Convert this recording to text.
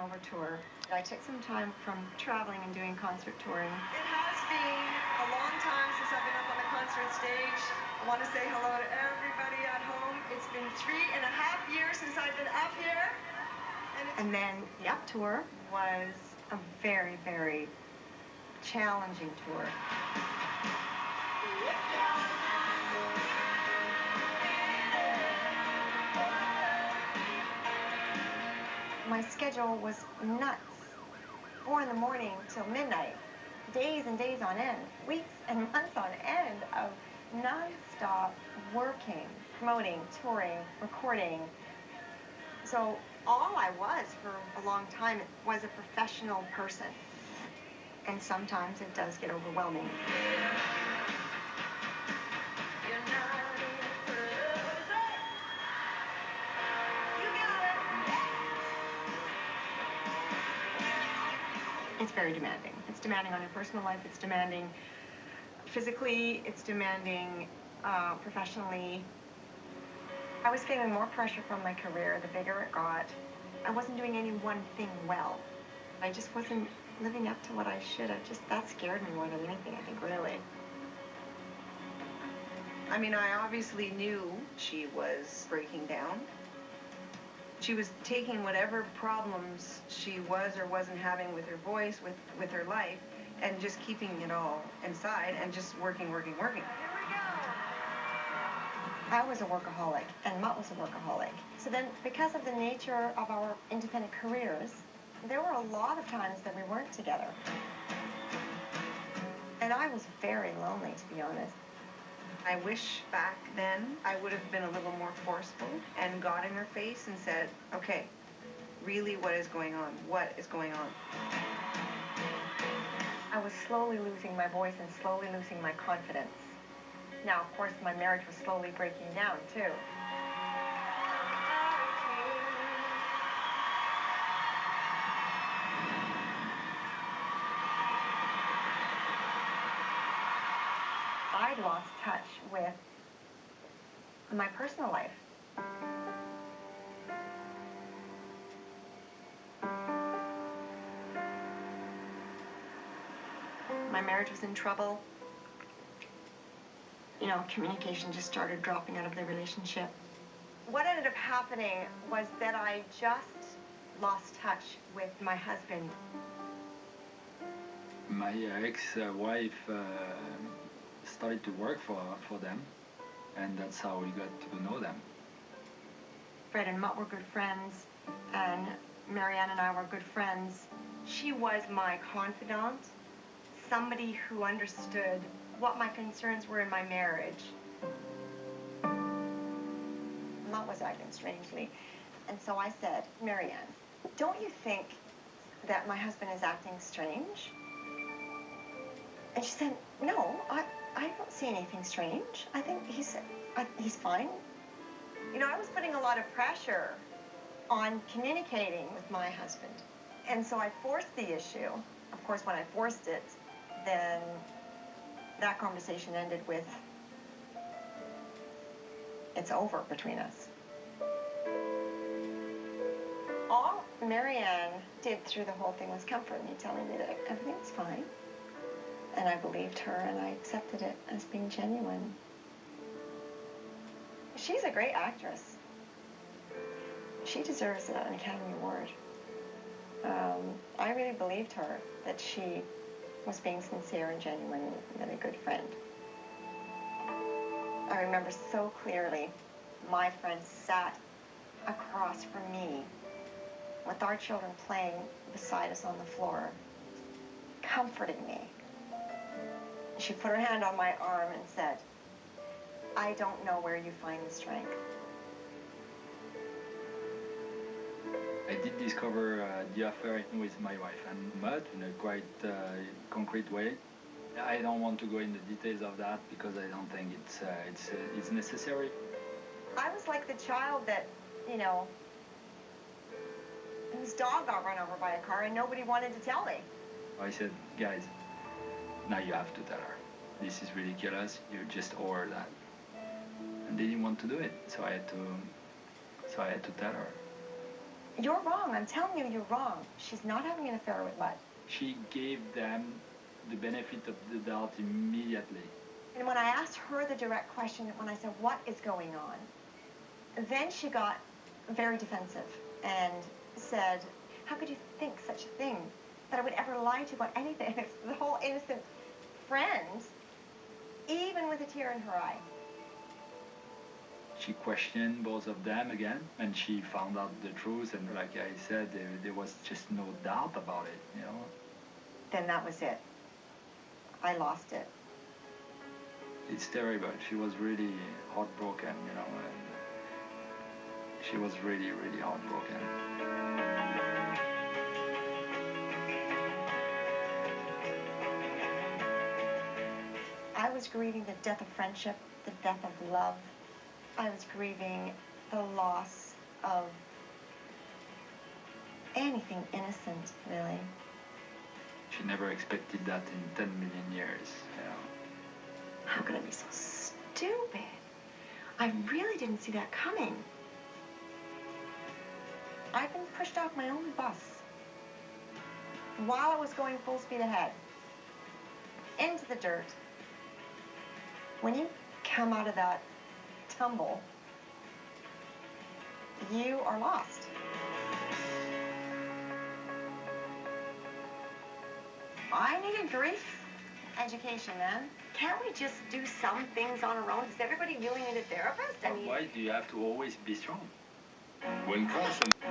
over tour. I took some time from traveling and doing concert touring. It has been a long time since I've been up on the concert stage. I want to say hello to everybody at home. It's been 3.5 years since I've been up here. And then the Up Tour was a very, very challenging tour. My schedule was nuts. 4 in the morning till midnight, days and days on end, weeks and months on end of non-stop working, promoting, touring, recording. So all I was for a long time was a professional person. And sometimes it does get overwhelming. It's very demanding. It's demanding on your personal life. It's demanding physically. It's demanding professionally. I was feeling more pressure from my career the bigger it got. I wasn't doing any one thing well. I just wasn't living up to what I should have. That scared me more than anything, I think, really. I mean, I obviously knew she was breaking down. She was taking whatever problems she was or wasn't having with her voice, with her life, and just keeping it all inside and just working. Here we go. I was a workaholic, and Mutt was a workaholic. So then, because of the nature of our independent careers, there were a lot of times that we weren't together. And I was very lonely, to be honest. I wish back then I would have been a little more forceful and got in her face and said, okay, really, what is going on? What is going on? I was slowly losing my voice and slowly losing my confidence. Now, of course, my marriage was slowly breaking down, too. I'd lost touch with my personal life. My marriage was in trouble. You know, communication just started dropping out of the relationship. What ended up happening was that I just lost touch with my husband. My ex-wife started to work for them, and that's how we got to know them. Fred and Mutt were good friends, and Marianne and I were good friends. She was my confidant, somebody who understood what my concerns were in my marriage. Mutt was acting strangely, and so I said, Marianne, don't you think that my husband is acting strange? And she said, no, I don't see anything strange. I think he's fine. You know, I was putting a lot of pressure on communicating with my husband. And so I forced the issue. Of course, when I forced it, then that conversation ended with, it's over between us. All Marianne did through the whole thing was comfort me, telling me that everything's fine. And I believed her, and I accepted it as being genuine. She's a great actress. She deserves an Academy Award. I really believed her, that she was being sincere and genuine and a good friend. I remember so clearly, my friend sat across from me with our children playing beside us on the floor, comforting me. She put her hand on my arm and said, I don't know where you find the strength. I did discover the affair with my wife and Mutt in a quite concrete way. I don't want to go into the details of that because I don't think it's necessary. I was like the child that, you know, whose dog got run over by a car and nobody wanted to tell me. I said, guys, now you have to tell her. This is ridiculous. You just owe her that. And they didn't want to do it, so I had to tell her. You're wrong. I'm telling you, you're wrong. She's not having an affair with Bud. She gave them the benefit of the doubt immediately. And when I asked her the direct question, when I said, what is going on? Then she got very defensive and said, how could you think such a thing? That I would ever lie to you about anything? It's the whole innocent friend, even with a tear in her eye. She questioned both of them again, and she found out the truth, and like I said, there was just no doubt about it, you know? Then that was it. I lost it. It's terrible. She was really heartbroken, you know, and she was really, really heartbroken. I was grieving the death of friendship, the death of love. I was grieving the loss of anything innocent, really. She never expected that in 10 million years, you know. How could I be so stupid? I really didn't see that coming. I've been pushed off my own bus while I was going full speed ahead into the dirt. When you come out of that tumble, you are lost. I need a grief education, man. Can't we just do some things on our own? Does everybody really need a therapist? I mean, why do you have to always be strong? When Carson